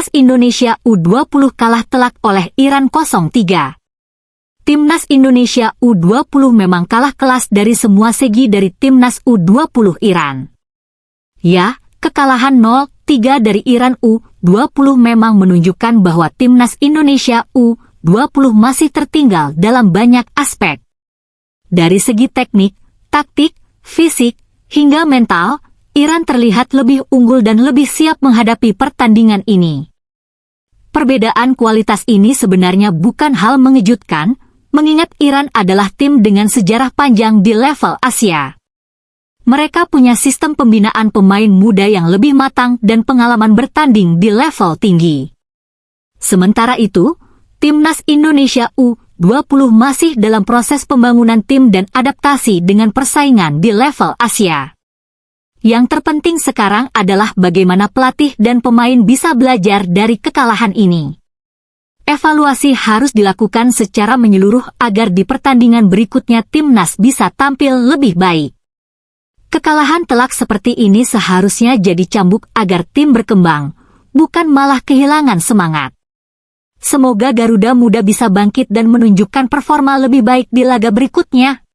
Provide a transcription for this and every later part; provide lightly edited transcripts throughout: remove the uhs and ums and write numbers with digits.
Timnas Indonesia U20 kalah telak oleh Iran 0-3. Timnas Indonesia U20 memang kalah kelas dari semua segi dari Timnas U20 Iran. Ya, kekalahan 0-3 dari Iran U20 memang menunjukkan bahwa Timnas Indonesia U20 masih tertinggal dalam banyak aspek. Dari segi teknik, taktik, fisik, hingga mental, Iran terlihat lebih unggul dan lebih siap menghadapi pertandingan ini. Perbedaan kualitas ini sebenarnya bukan hal mengejutkan, mengingat Iran adalah tim dengan sejarah panjang di level Asia. Mereka punya sistem pembinaan pemain muda yang lebih matang dan pengalaman bertanding di level tinggi. Sementara itu, Timnas Indonesia U20 masih dalam proses pembangunan tim dan adaptasi dengan persaingan di level Asia. Yang terpenting sekarang adalah bagaimana pelatih dan pemain bisa belajar dari kekalahan ini. Evaluasi harus dilakukan secara menyeluruh agar di pertandingan berikutnya timnas bisa tampil lebih baik. Kekalahan telak seperti ini seharusnya jadi cambuk agar tim berkembang, bukan malah kehilangan semangat. Semoga Garuda Muda bisa bangkit dan menunjukkan performa lebih baik di laga berikutnya.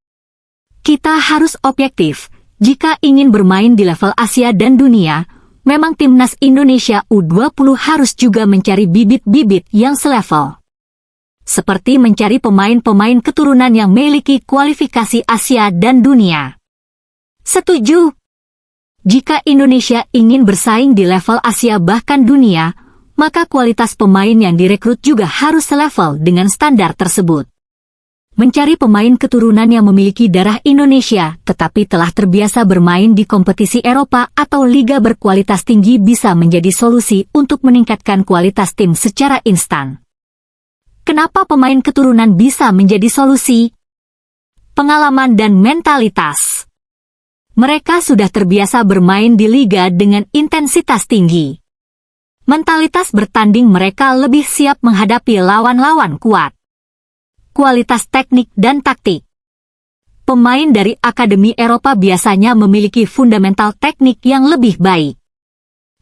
Kita harus objektif. Jika ingin bermain di level Asia dan dunia, memang Timnas Indonesia U20 harus juga mencari bibit-bibit yang selevel. Seperti mencari pemain-pemain keturunan yang memiliki kualifikasi Asia dan dunia. Setuju? Jika Indonesia ingin bersaing di level Asia bahkan dunia, maka kualitas pemain yang direkrut juga harus selevel dengan standar tersebut. Mencari pemain keturunan yang memiliki darah Indonesia tetapi telah terbiasa bermain di kompetisi Eropa atau liga berkualitas tinggi bisa menjadi solusi untuk meningkatkan kualitas tim secara instan. Kenapa pemain keturunan bisa menjadi solusi? Pengalaman dan mentalitas. Mereka sudah terbiasa bermain di liga dengan intensitas tinggi. Mentalitas bertanding mereka lebih siap menghadapi lawan-lawan kuat. Kualitas teknik dan taktik. Pemain dari Akademi Eropa biasanya memiliki fundamental teknik yang lebih baik.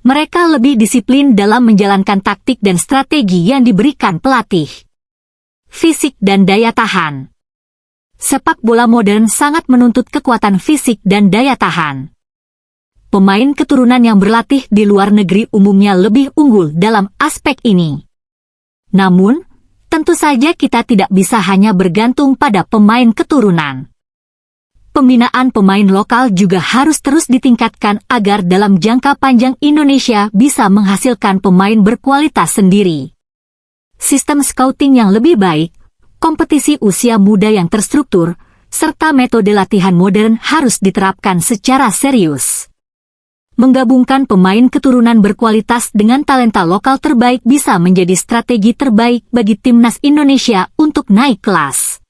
Mereka lebih disiplin dalam menjalankan taktik dan strategi yang diberikan pelatih. Fisik dan daya tahan. Sepak bola modern sangat menuntut kekuatan fisik dan daya tahan. Pemain keturunan yang berlatih di luar negeri umumnya lebih unggul dalam aspek ini. Namun, tentu saja kita tidak bisa hanya bergantung pada pemain keturunan. Pembinaan pemain lokal juga harus terus ditingkatkan agar dalam jangka panjang Indonesia bisa menghasilkan pemain berkualitas sendiri. Sistem scouting yang lebih baik, kompetisi usia muda yang terstruktur, serta metode latihan modern harus diterapkan secara serius. Menggabungkan pemain keturunan berkualitas dengan talenta lokal terbaik bisa menjadi strategi terbaik bagi Timnas Indonesia untuk naik kelas.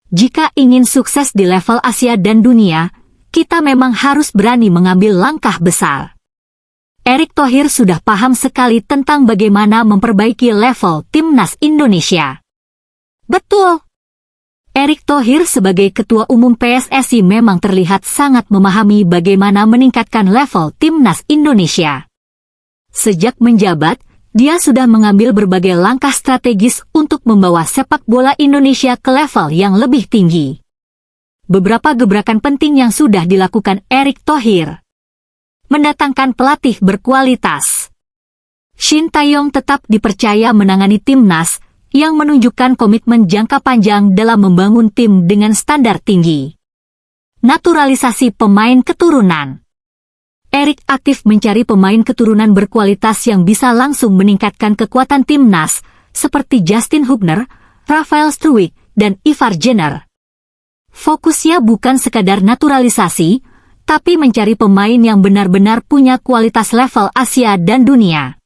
Jika ingin sukses di level Asia dan dunia, kita memang harus berani mengambil langkah besar. Erick Thohir sudah paham sekali tentang bagaimana memperbaiki level Timnas Indonesia. Betul! Erick Thohir sebagai Ketua Umum PSSI memang terlihat sangat memahami bagaimana meningkatkan level Timnas Indonesia. Sejak menjabat, dia sudah mengambil berbagai langkah strategis untuk membawa sepak bola Indonesia ke level yang lebih tinggi. Beberapa gebrakan penting yang sudah dilakukan Erick Thohir. Mendatangkan pelatih berkualitas. Shin Tae-yong tetap dipercaya menangani Timnas, yang menunjukkan komitmen jangka panjang dalam membangun tim dengan standar tinggi. Naturalisasi pemain keturunan. Erick aktif mencari pemain keturunan berkualitas yang bisa langsung meningkatkan kekuatan timnas, seperti Justin Hubner, Rafael Struwijk, dan Ivar Jenner. Fokusnya bukan sekadar naturalisasi, tapi mencari pemain yang benar-benar punya kualitas level Asia dan dunia.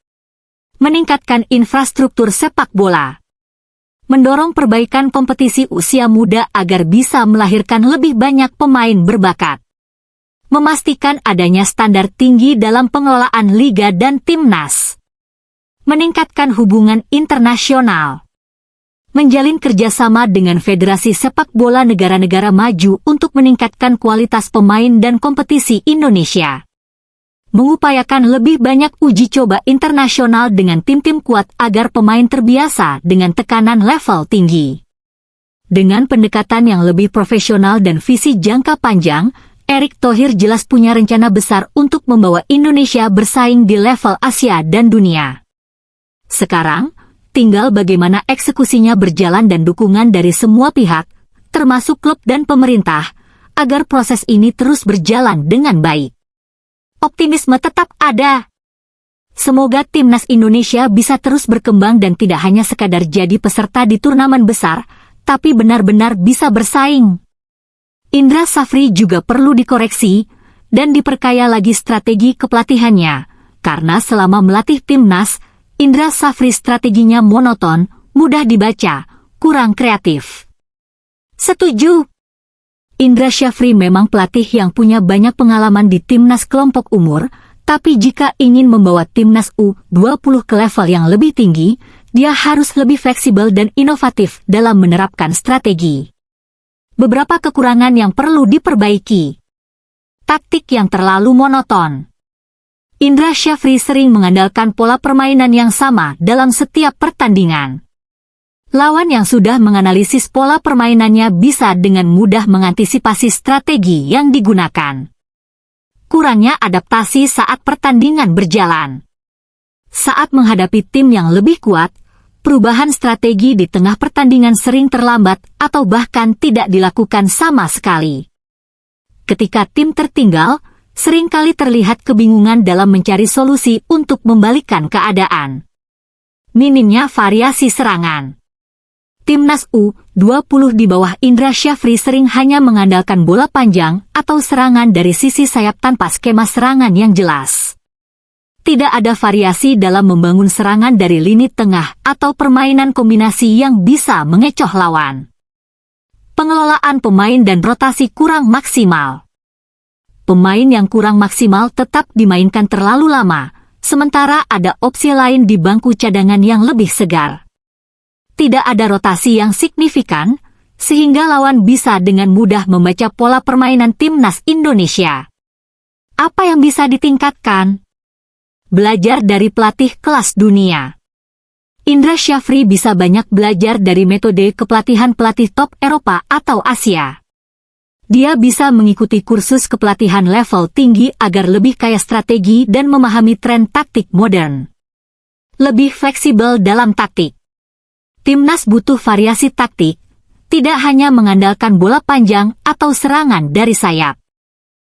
Meningkatkan infrastruktur sepak bola. Mendorong perbaikan kompetisi usia muda agar bisa melahirkan lebih banyak pemain berbakat. Memastikan adanya standar tinggi dalam pengelolaan liga dan timnas. Meningkatkan hubungan internasional. Menjalin kerjasama dengan federasi sepak bola negara-negara maju untuk meningkatkan kualitas pemain dan kompetisi Indonesia. mengupayakan lebih banyak uji coba internasional dengan tim-tim kuat agar pemain terbiasa dengan tekanan level tinggi. Dengan pendekatan yang lebih profesional dan visi jangka panjang, Erick Thohir jelas punya rencana besar untuk membawa Indonesia bersaing di level Asia dan dunia. Sekarang, tinggal bagaimana eksekusinya berjalan dan dukungan dari semua pihak, termasuk klub dan pemerintah, agar proses ini terus berjalan dengan baik. Optimisme tetap ada. Semoga timnas Indonesia bisa terus berkembang dan tidak hanya sekadar jadi peserta di turnamen besar, tapi benar-benar bisa bersaing. Indra Safri juga perlu dikoreksi dan diperkaya lagi strategi kepelatihannya, karena selama melatih timnas, Indra Safri strateginya monoton, mudah dibaca, kurang kreatif. Setuju. Indra Safri memang pelatih yang punya banyak pengalaman di timnas kelompok umur, tapi jika ingin membawa timnas U20 ke level yang lebih tinggi, dia harus lebih fleksibel dan inovatif dalam menerapkan strategi. Beberapa kekurangan yang perlu diperbaiki. Taktik yang terlalu monoton. Indra Safri sering mengandalkan pola permainan yang sama dalam setiap pertandingan. Lawan yang sudah menganalisis pola permainannya bisa dengan mudah mengantisipasi strategi yang digunakan. Kurangnya adaptasi saat pertandingan berjalan. Saat menghadapi tim yang lebih kuat, perubahan strategi di tengah pertandingan sering terlambat atau bahkan tidak dilakukan sama sekali. Ketika tim tertinggal, seringkali terlihat kebingungan dalam mencari solusi untuk membalikkan keadaan. Minimnya variasi serangan. Timnas U20 di bawah Indra Safri sering hanya mengandalkan bola panjang atau serangan dari sisi sayap tanpa skema serangan yang jelas. Tidak ada variasi dalam membangun serangan dari lini tengah atau permainan kombinasi yang bisa mengecoh lawan. Pengelolaan pemain dan rotasi kurang maksimal. Pemain yang kurang maksimal tetap dimainkan terlalu lama, sementara ada opsi lain di bangku cadangan yang lebih segar. Tidak ada rotasi yang signifikan, sehingga lawan bisa dengan mudah membaca pola permainan timnas Indonesia. Apa yang bisa ditingkatkan? Belajar dari pelatih kelas dunia. Indra Safri bisa banyak belajar dari metode kepelatihan pelatih top Eropa atau Asia. Dia bisa mengikuti kursus kepelatihan level tinggi agar lebih kaya strategi dan memahami tren taktik modern. Lebih fleksibel dalam taktik. Timnas butuh variasi taktik, tidak hanya mengandalkan bola panjang atau serangan dari sayap.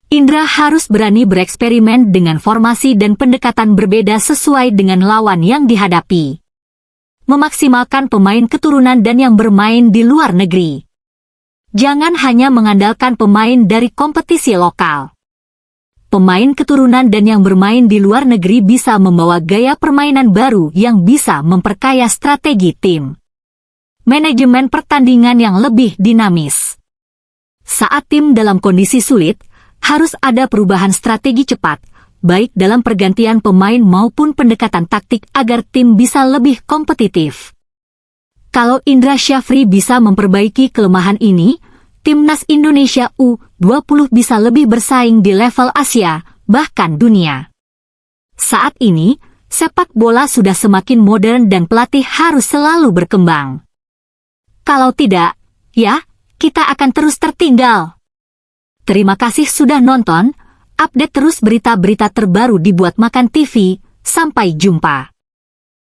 Indra harus berani bereksperimen dengan formasi dan pendekatan berbeda sesuai dengan lawan yang dihadapi. Memaksimalkan pemain keturunan dan yang bermain di luar negeri. Jangan hanya mengandalkan pemain dari kompetisi lokal. Pemain keturunan dan yang bermain di luar negeri bisa membawa gaya permainan baru yang bisa memperkaya strategi tim. Manajemen pertandingan yang lebih dinamis. Saat tim dalam kondisi sulit, harus ada perubahan strategi cepat, baik dalam pergantian pemain maupun pendekatan taktik agar tim bisa lebih kompetitif. Kalau Indra Safri bisa memperbaiki kelemahan ini, timnas Indonesia U20 bisa lebih bersaing di level Asia, bahkan dunia. Saat ini, sepak bola sudah semakin modern dan pelatih harus selalu berkembang. Kalau tidak, ya, kita akan terus tertinggal. Terima kasih sudah nonton, update terus berita-berita terbaru dibuat Makan TV, sampai jumpa.